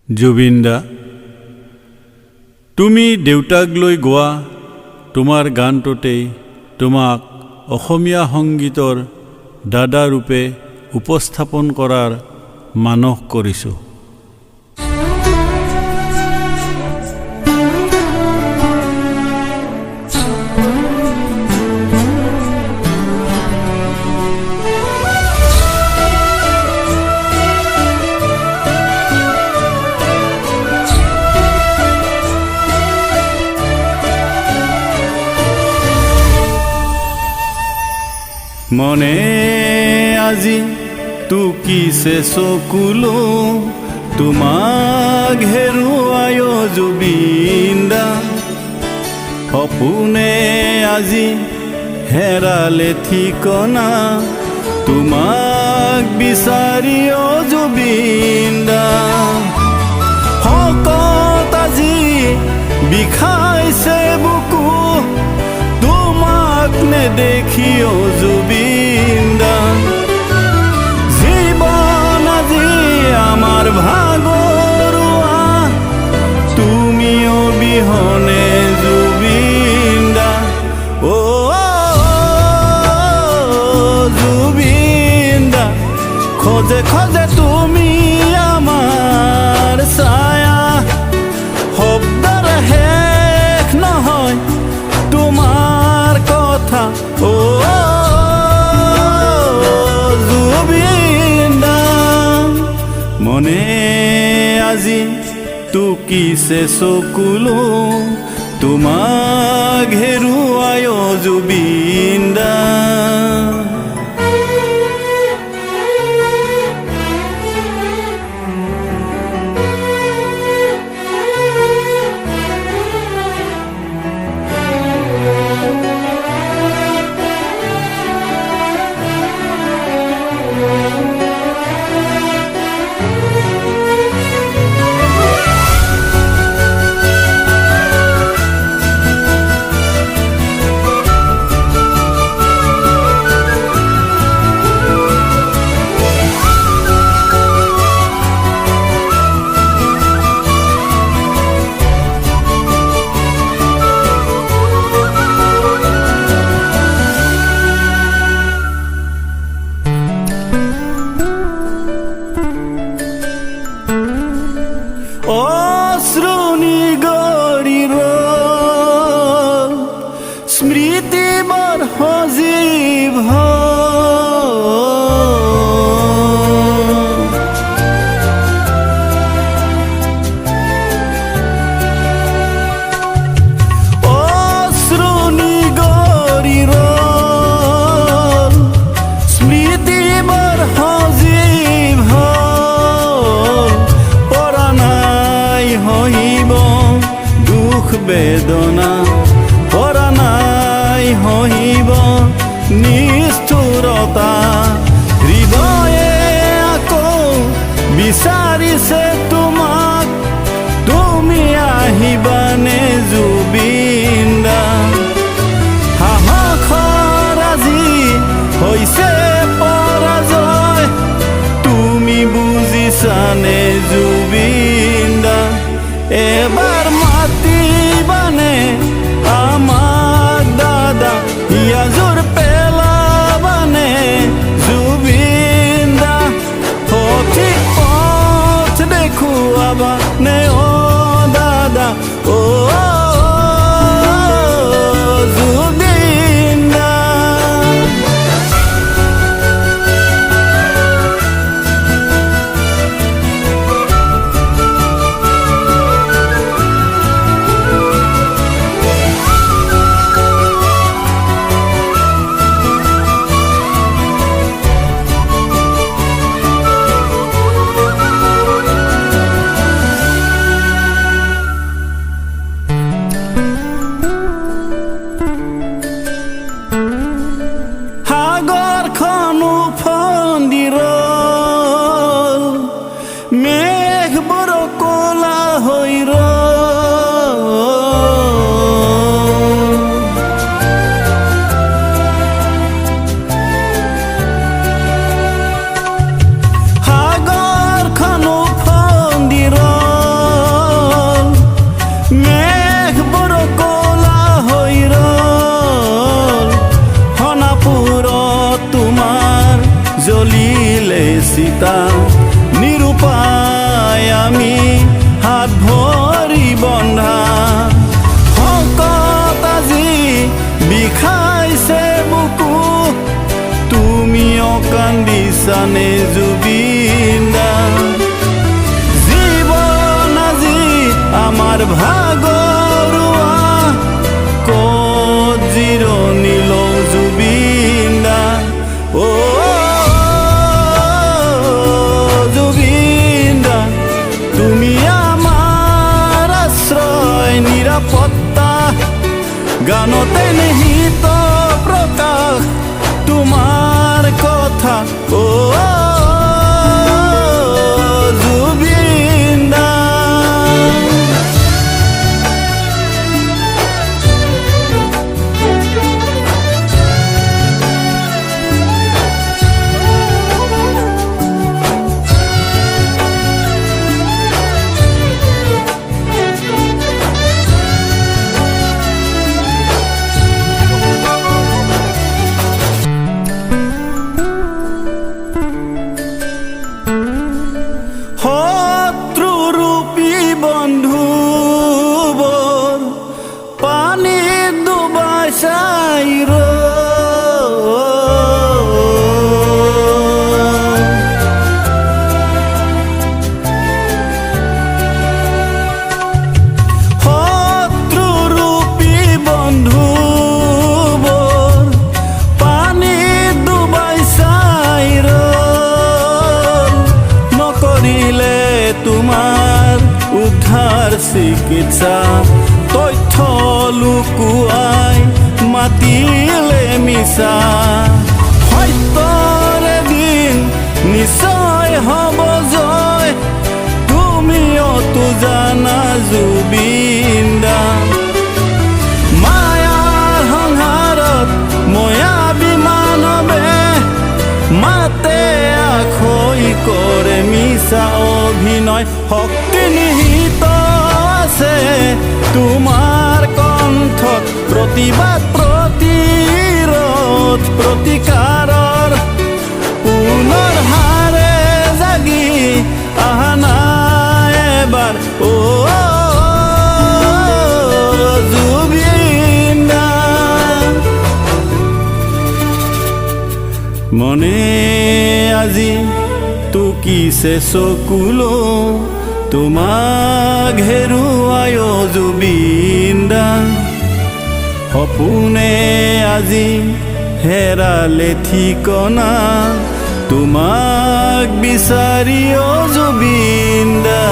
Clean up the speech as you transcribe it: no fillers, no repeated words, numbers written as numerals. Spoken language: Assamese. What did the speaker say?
জুবিন দা, তুমি দেউতাক লৈ গোৱা তোমাৰ গানটোতেই তোমাক অসমীয়া সংগীতৰ দাদা ৰূপে উপস্থাপন কৰাৰ মানস কৰিছোঁ। মনে আজি টুকিছে চকুলো তোমাক হেৰুৱায় জুবিন দা, সপোনে আজি হেৰালে ঠিকনা তোমাক বিচাৰি জুবিন দা। শকত আজি বিষাইছে বুকু তোমাক নেদেখি জুবিন দা। জীৱন আজি আমাৰ ভাগৰুৱা তুমি অবিহনে জুবিন দা। অ জুবিন দা, খোজে খোজে তুমি আমাৰ ছায়া, শব্দৰ শেষ নহয় তোমাৰ কথা। অ জুবিন দা, মনে আজি টুকিছে চকুলো তোমাক হেৰুৱায় জুবিন দা। অশ্ৰুনি গৰিৰ স্মৃতি বৰ সজীৱ অশ্ৰুনি গৰিৰ স্মৃতি বৰ সজীৱ হইব দুখ বেদনা পৰা নাই হইব নিষ্ঠুৰতা, হৃদয়ে আকৌ বিচাৰিছে তোমাক তুমি আহিবানে জুবিন দা। সাহসৰ আজি হৈছে পৰাজয় তুমি বুজিছানে জুবিন দা। এবাৰ মাতিবানে আমাক দাদা, ইয়াজোৰ পেলাবানে জুবিন দা। সঠিক পথ দেখুৱাবানে অ দাদা। অ জুবিন দা, সাগৰখন উফন্দিৰ মেঘবোৰ ক'লা হৈ সাগৰখন উফন্দিৰ চিতা নিৰুপায় আমি হাত ভৰি বন্ধা শকত আজি বিষাইছে বুকু তুমি অকান্দিছানে জুবিন দা জীৱন আজি আমাৰ ভাগৰুৱা ক'ত জিৰণি লওঁ জুবিন দা জুবিন দা তুমি আমাৰ আশ্ৰয় নিৰাপত্তা গানতে নিহিত প্ৰকাশ তোমাৰ কথা জুবিন দা শত্ৰুৰূপী বন্ধুবোৰ পানীত ডুবাই চাই শত্ৰুৰূপী বন্ধুবোৰ পানীত ডুবাই চাই নকৰিলে তোমাৰ উদ্ধাৰ চিকিৎসা তথ্য লুকুৱাই মাতিলে মিছা সত্যৰ এদিন নিশ্চয় হ'ব জয় তুমিওতো জানা জুবিন দা মায়াৰ সংহাৰত ময়াবী মানৱে মাতে আখৈ কৰে মিছা অভিনয় শক্তি নিহিত আছে তোমাৰ কণ্ঠত প্ৰতিবাদ প্ৰতিৰোধ প্ৰতিকাৰৰ পুনৰ হাৰে জাগি আহা নাই এবাৰ জুবিন দা মনে আজি টুকিছে চকুলো তোমাক হেৰুৱাই জুবিন দা সপোনে আজি হেৰালে ঠিকনা তোমাক বিচাৰি জুবিন দা